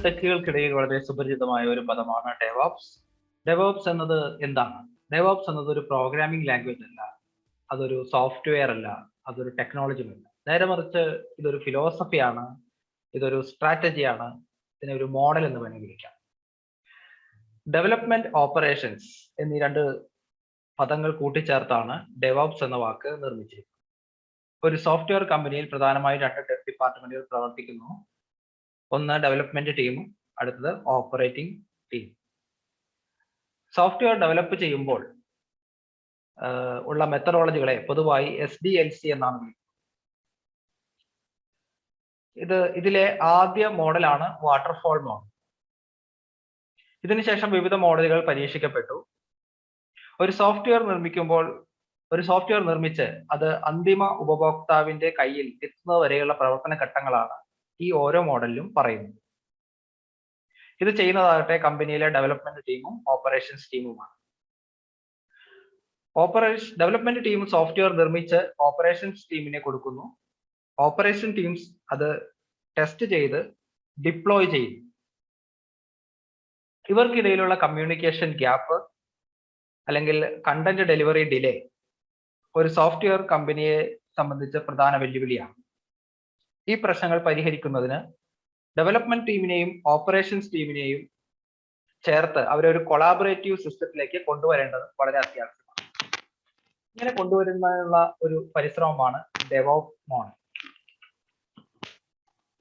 ടെക്കുകൾക്കിടയിൽ വളരെ സുപരിചിതമായ ഒരു പദമാണ് ഡെവോപ്സ്. ഡെവോപ്സ് എന്നത് എന്താണ്? ഡെവോപ്സ് എന്നത് ഒരു പ്രോഗ്രാമിംഗ് ലാംഗ്വേജ് അല്ല, അതൊരു സോഫ്റ്റ്വെയർ അല്ല, അതൊരു ടെക്നോളജിയും അല്ല. നേരെ മറിച്ച് ഇതൊരു ഫിലോസഫിയാണ്, ഇതൊരു സ്ട്രാറ്റജിയാണ്, ഇതിനെ ഒരു മോഡൽ എന്ന് വേണമെങ്കിൽ വിളിക്കാം. ഡെവലപ്മെന്റ് ഓപ്പറേഷൻസ് എന്നീ രണ്ട് പദങ്ങൾ കൂട്ടിച്ചേർത്താണ് ഡെവോപ്സ് എന്ന വാക്ക് നിർമ്മിച്ചിരിക്കുന്നത്. ഒരു സോഫ്റ്റ്വെയർ കമ്പനിയിൽ പ്രധാനമായും രണ്ട് ഡിപ്പാർട്ട്മെന്റുകൾ പ്രവർത്തിക്കുന്നു. ഒന്ന് ഡെവലപ്മെന്റ് ടീമും അടുത്തത് ഓപ്പറേറ്റിംഗ് ടീം. സോഫ്റ്റ്വെയർ ഡെവലപ്പ് ചെയ്യുമ്പോൾ ഉള്ള മെത്തഡോളജികളെ പൊതുവായി SDLC എന്നാണ് വിളിക്കുന്നത്. ഇതിലെ ആദ്യ മോഡലാണ് വാട്ടർഫോൾ മോഡൽ. ഇതിനുശേഷം വിവിധ മോഡലുകൾ പരീക്ഷിക്കപ്പെട്ടു. ഒരു സോഫ്റ്റ്വെയർ നിർമ്മിച്ച് അത് അന്തിമ ഉപഭോക്താവിന്റെ കയ്യിൽ എത്തുന്നത് വരെയുള്ള പ്രവർത്തന ഘട്ടങ്ങളാണ് ഈ ഓരോ മോഡലിലും പറയുന്നത്. ഇത് ചെയ്യുന്നതാകട്ടെ കമ്പനിയിലെ ഡെവലപ്മെന്റ് ടീമും ഓപ്പറേഷൻസ് ടീമുമാണ്. ഡെവലപ്മെന്റ് ടീം സോഫ്റ്റ്വെയർ നിർമ്മിച്ച് ഓപ്പറേഷൻസ് ടീമിനെ കൊടുക്കുന്നു. ഓപ്പറേഷൻ ടീംസ് അത് ടെസ്റ്റ് ചെയ്ത് ഡിപ്ലോയ് ചെയ്യുന്നു. ഇവർക്കിടയിലുള്ള കമ്മ്യൂണിക്കേഷൻ ഗ്യാപ്പ് അല്ലെങ്കിൽ കണ്ടന്റ് ഡെലിവറി ഡിലേ ഒരു സോഫ്റ്റ്വെയർ കമ്പനിയെ സംബന്ധിച്ച് പ്രധാന വെല്ലുവിളിയാണ്. ഈ പ്രശ്നങ്ങൾ പരിഹരിക്കുന്നതിന് ഡെവലപ്മെന്റ് ടീമിനെയും ഓപ്പറേഷൻസ് ടീമിനെയും ചേർത്ത് അവരെ ഒരു കൊളാബറേറ്റീവ് സിസ്റ്റത്തിലേക്ക് കൊണ്ടുവരേണ്ടത് വളരെ അത്യാവശ്യമാണ്. ഇങ്ങനെ കൊണ്ടുവരുന്നതിനുള്ള ഒരു പരിശ്രമമാണ് ഡെവോപ്സ് മോഡൽ.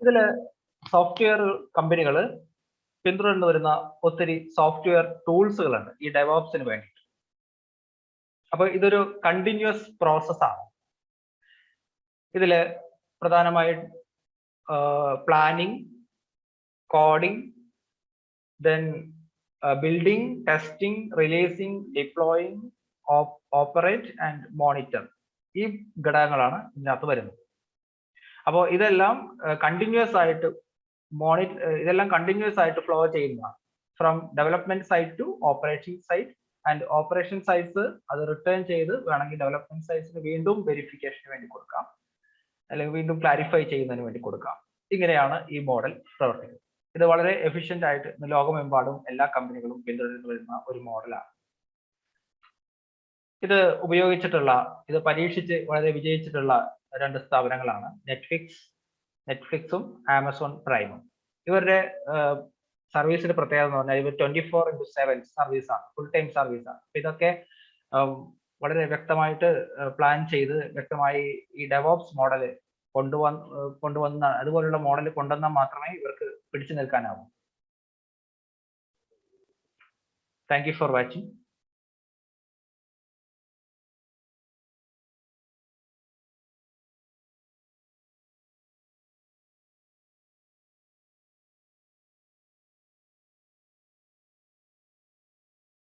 ഇതില് സോഫ്റ്റ്വെയർ കമ്പനികൾ പിന്തുടർന്നു വരുന്ന ഒത്തിരി സോഫ്റ്റ്വെയർ ടൂൾസുകളുണ്ട് ഈ ഡെവോപ്സിന് വേണ്ടി. അപ്പൊ ഇതൊരു കണ്ടിന്യൂസ് പ്രോസസ്സാണ്. ഇതില് പ്രധാനമായും planning, coding, then building, testing, releasing, deploying, operate and monitor ഈ ഘടകങ്ങളാണ് ഇതിനകത്ത് വരുന്നത്. അപ്പോൾ ഇതെല്ലാം കണ്ടിന്യൂസ് ആയിട്ട് ഫ്ലോ ചെയ്യുന്നതാണ്. From development side to operating side and operation sides അത് റിട്ടേൺ ചെയ്ത് വേണമെങ്കിൽ ഡെവലപ്മെന്റ് സൈഡ്സിന് വീണ്ടും വെരിഫിക്കേഷന് വേണ്ടി കൊടുക്കാം, അല്ലെങ്കിൽ വീണ്ടും ക്ലാരിഫൈ ചെയ്യുന്നതിന് വേണ്ടി കൊടുക്കാം. ഇങ്ങനെയാണ് ഈ മോഡൽ പ്രവർത്തിക്കുന്നത്. ഇത് വളരെ എഫിഷ്യന്റ് ആയിട്ട് ലോകമെമ്പാടും എല്ലാ കമ്പനികളും പിന്തുടർന്നു വരുന്ന ഒരു മോഡലാണ്. ഇത് പരീക്ഷിച്ച് വളരെ വിജയിച്ചിട്ടുള്ള രണ്ട് സ്ഥാപനങ്ങളാണ് നെറ്റ്ഫ്ലിക്സും ആമസോൺ പ്രൈമും. ഇവരുടെ സർവീസിന്റെ പ്രത്യേകത എന്ന് പറഞ്ഞാൽ ഇവർ 24/7 സർവീസാണ്, ഫുൾ ടൈം സർവീസാണ്. അപ്പൊ ഇതൊക്കെ വളരെ വ്യക്തമായിട്ട് പ്ലാൻ ചെയ്ത് വ്യക്തമായി ഈ ഡെവോപ്സ് മോഡൽ കൊണ്ടുവന്ന അതുപോലുള്ള മോഡൽ കൊണ്ടുവന്നാൽ മാത്രമേ ഇവർക്ക് പിടിച്ചു നിൽക്കാനാവൂ. Thank you for watching.